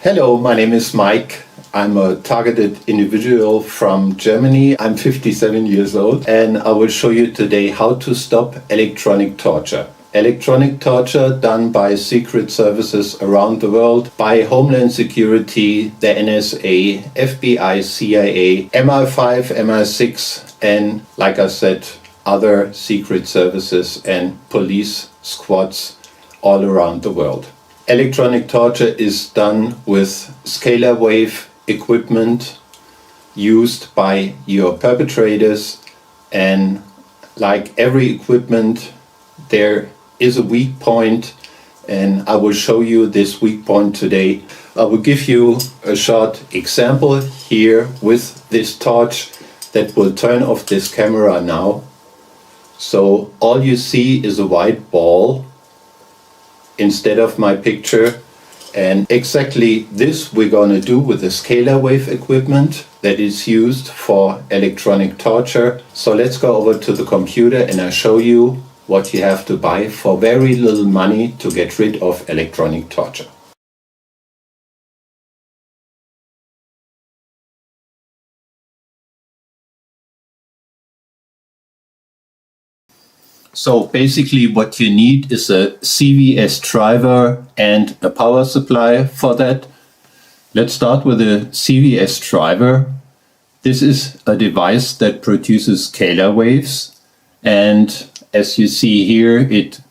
Hello, my name is Mike. I'm a targeted individual from Germany. I'm 57 years old and I will show you today how to stop electronic torture. Electronic torture done by secret services around the world, by Homeland Security, the NSA, FBI, CIA, MI5, MI6, and like I said, other secret services and police squads all around the world. Electronic torture is done with scalar wave equipment used by your perpetrators, and like every equipment there is a weak point, and I will show you this weak point today. I will give you a short example here with this torch that will turn off this camera now. So all you see is a white ball instead of my picture, and exactly this we're going to do with the scalar wave equipment that is used for electronic torture. So let's go over to the computer and I'll show you what you have to buy for very little money to get rid of electronic torture. So basically what you need is a CVS driver and a power supply for that. Let's start with a CVS driver. This is a device that produces scalar waves, and as you see here, it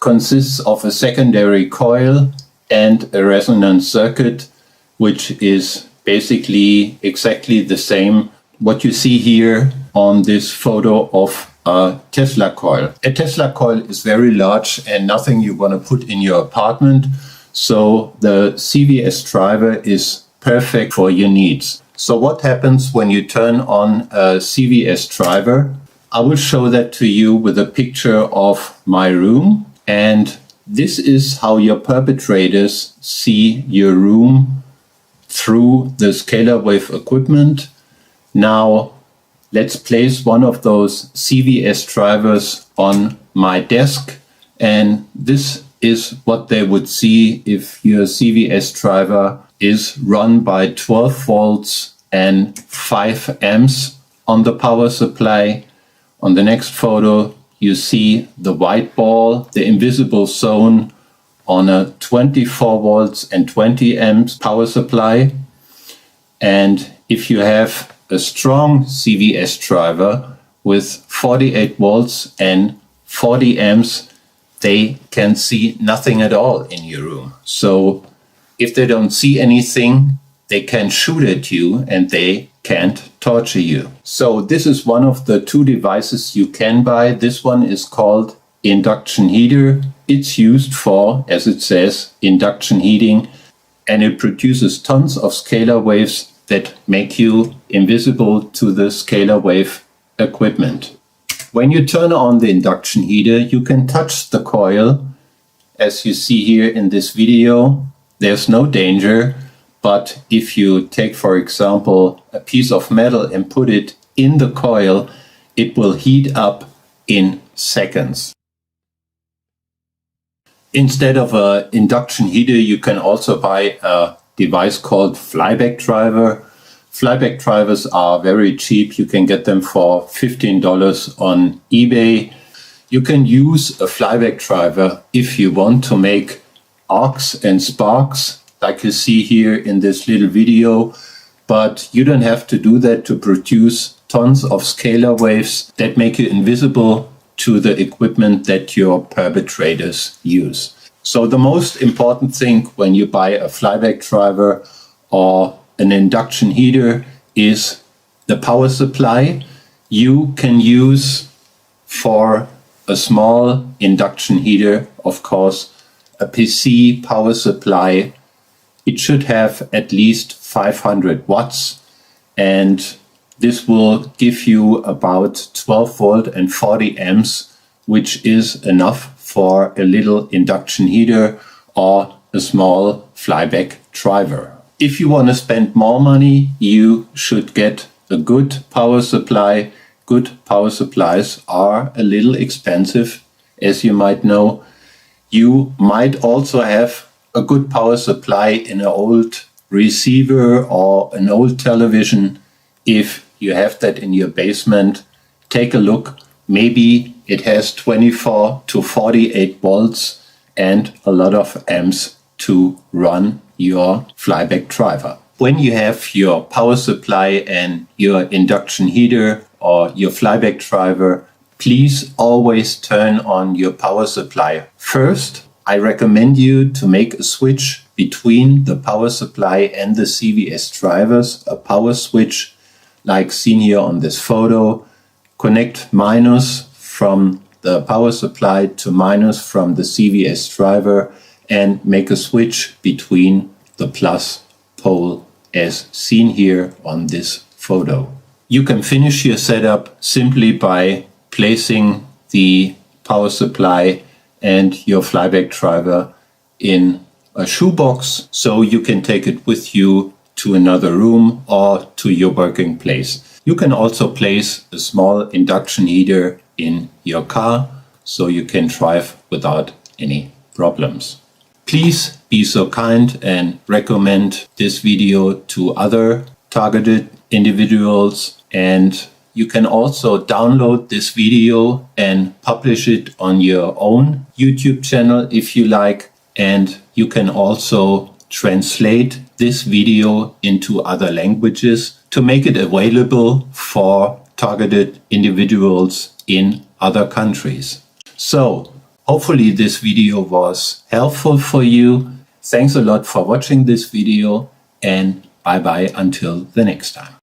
consists of a secondary coil and a resonance circuit, which is basically exactly the same what you see here on this photo of a Tesla coil. A Tesla coil is very large and nothing you want to put in your apartment, so the CVS driver is perfect for your needs. So what happens when you turn on a CVS driver? I will show that to you with a picture of my room, and this is how your perpetrators see your room through the scalar wave equipment. Now let's place one of those CVS drivers on my desk, and this is what they would see if your CVS driver is run by 12 volts and 5 amps on the power supply. On the next photo, you see the white ball, the invisible zone, on a 24 volts and 20 amps power supply. And if you have a strong CVS driver with 48 volts and 40 amps, they can see nothing at all in your room. So if they don't see anything, they can shoot at you and they can't torture you. So this is one of the two devices you can buy. This one is called induction heater. It's used for, as it says, induction heating, and it produces tons of scalar waves that make you invisible to the scalar wave equipment. When you turn on the induction heater, you can touch the coil. As you see here in this video, there's no danger. But if you take, for example, a piece of metal and put it in the coil, it will heat up in seconds. Instead of an induction heater, you can also buy a device called flyback driver. Flyback drivers are very cheap. You can get them for $15 on eBay. You can use a flyback driver if you want to make arcs and sparks, like you see here in this little video, but you don't have to do that to produce tons of scalar waves that make you invisible to the equipment that your perpetrators use. So the most important thing when you buy a flyback driver or an induction heater is the power supply. You can use for a small induction heater, of course, a PC power supply. It should have at least 500 watts, and this will give you about 12 volt and 40 amps, which is enough for a little induction heater or a small flyback driver. If you want to spend more money, you should get a good power supply. Good power supplies are a little expensive, as you might know. You might also have a good power supply in an old receiver or an old television, if you have that in your basement, take a look. Maybe it has 24 to 48 volts and a lot of amps to run your flyback driver. When you have your power supply and your induction heater or your flyback driver, please always turn on your power supply first. I recommend you to make a switch between the power supply and the CVS drivers, a power switch like seen here on this photo. Connect minus from the power supply to minus from the CVS driver and make a switch between the plus pole as seen here on this photo. You can finish your setup simply by placing the power supply and your flyback driver in a shoebox so you can take it with you to another room or to your working place. You can also place a small induction heater in your car so you can drive without any problems. Please be so kind and recommend this video to other targeted individuals, and you can also download this video and publish it on your own YouTube channel if you like, and you can also translate this video into other languages to make it available for targeted individuals in other countries. So, hopefully this video was helpful for you. Thanks a lot for watching this video, and bye bye until the next time.